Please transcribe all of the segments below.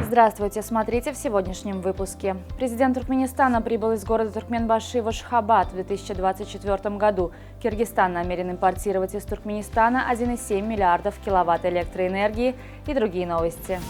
Здравствуйте, смотрите в сегодняшнем выпуске. Президент Туркменистана прибыл из города Туркменбаши в Ашхабад в 2024 году. Киргизстан намерен импортировать из Туркменистана 1,7 миллиардов киловатт электроэнергии и другие новости.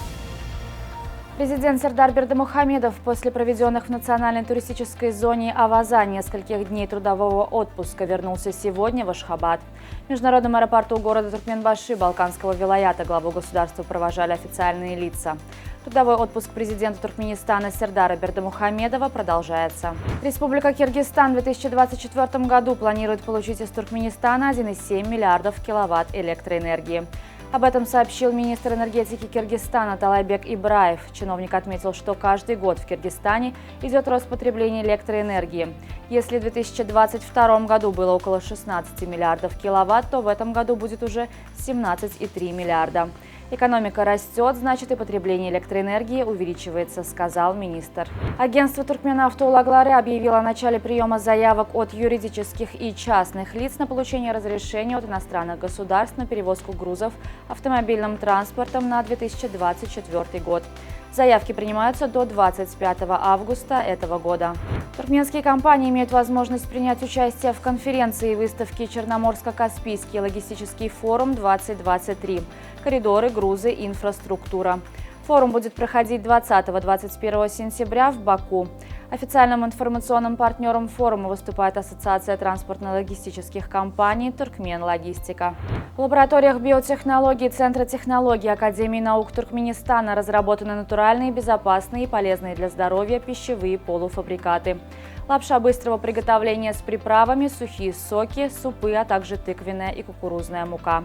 Президент Сардар Бердымухамедов после проведенных в национальной туристической зоне Аваза нескольких дней трудового отпуска вернулся сегодня в Ашхабад. В международном аэропорту города Туркменбаши Балканского вилаята главу государства провожали официальные лица. Трудовой отпуск президента Туркменистана Сардара Бердымухамедова продолжается. Республика Киргизстан в 2024 году планирует получить из Туркменистана 1,7 миллиардов киловатт электроэнергии. Об этом сообщил министр энергетики Киргизстана Талайбек Ибраев. Чиновник отметил, что каждый год в Киргизстане идет рост потребления электроэнергии. Если в 2022 году было около 16 миллиардов киловатт, то в этом году будет уже 17,3 миллиарда. Экономика растет, значит и потребление электроэнергии увеличивается, сказал министр. Агентство Туркменавто Улаглары объявило о начале приема заявок от юридических и частных лиц на получение разрешения от иностранных государств на перевозку грузов автомобильным транспортом на 2024 год. Заявки принимаются до 25 августа этого года. Туркменские компании имеют возможность принять участие в конференции и выставке «Черноморско-Каспийский логистический форум-2023. Коридоры, грузы, инфраструктура». Форум будет проходить 20-21 сентября в Баку. Официальным информационным партнером форума выступает Ассоциация транспортно-логистических компаний «Туркмен-Логистика». В лабораториях биотехнологий Центра технологий Академии наук Туркменистана разработаны натуральные, безопасные и полезные для здоровья пищевые полуфабрикаты. Лапша быстрого приготовления с приправами, сухие соки, супы, а также тыквенная и кукурузная мука.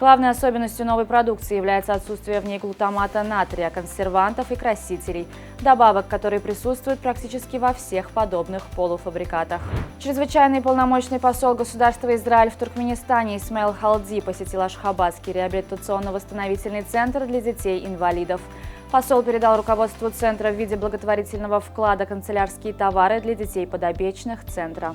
Главной особенностью новой продукции является отсутствие в ней глутамата натрия, консервантов и красителей, добавок, которые присутствуют практически во всех подобных полуфабрикатах. Чрезвычайный полномочный посол государства Израиль в Туркменистане Исмаил Халди посетил Ашхабадский реабилитационно-восстановительный центр для детей-инвалидов. Посол передал руководству центра в виде благотворительного вклада канцелярские товары для детей подопечных центра.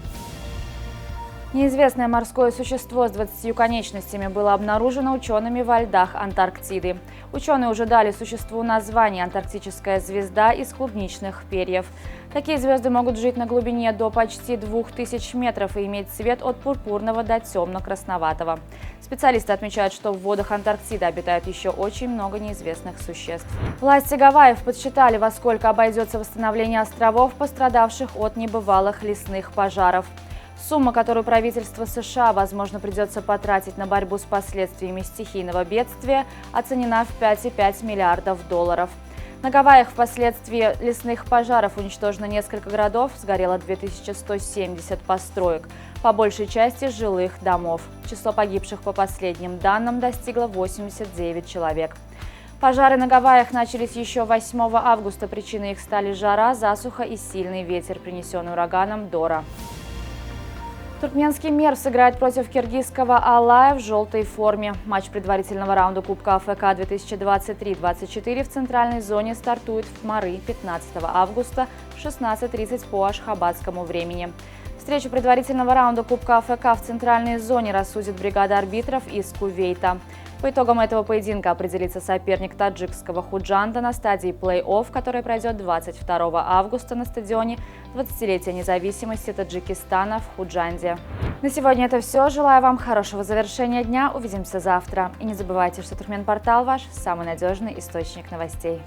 Неизвестное морское существо с 20 конечностями было обнаружено учеными во льдах Антарктиды. Ученые уже дали существу название «Антарктическая звезда из клубничных перьев». Такие звезды могут жить на глубине до почти 2000 метров и иметь цвет от пурпурного до темно-красноватого. Специалисты отмечают, что в водах Антарктиды обитает еще очень много неизвестных существ. Власти Гавайев подсчитали, во сколько обойдется восстановление островов, пострадавших от небывалых лесных пожаров. Сумма, которую правительство США, возможно, придется потратить на борьбу с последствиями стихийного бедствия, оценена в 5,5 миллиардов долларов. На Гавайях впоследствии лесных пожаров уничтожено несколько городов, сгорело 2170 построек, по большей части жилых домов. Число погибших по последним данным достигло 89 человек. Пожары на Гавайях начались еще 8 августа. Причиной их стали жара, засуха и сильный ветер, принесенный ураганом Дора. Туркменский Мерв сыграет против киргизского Алая в желтой форме. Матч предварительного раунда Кубка АФК 2023-24 в центральной зоне стартует в Мары 15 августа в 16:30 по ашхабадскому времени. Встречу предварительного раунда Кубка АФК в центральной зоне рассудит бригада арбитров из Кувейта. По итогам этого поединка определится соперник таджикского Худжанда на стадии плей-офф, которая пройдет 22 августа на стадионе 20-летия независимости Таджикистана в Худжанде. На сегодня это все. Желаю вам хорошего завершения дня. Увидимся завтра. И не забывайте, что Туркмен-портал ваш самый надежный источник новостей.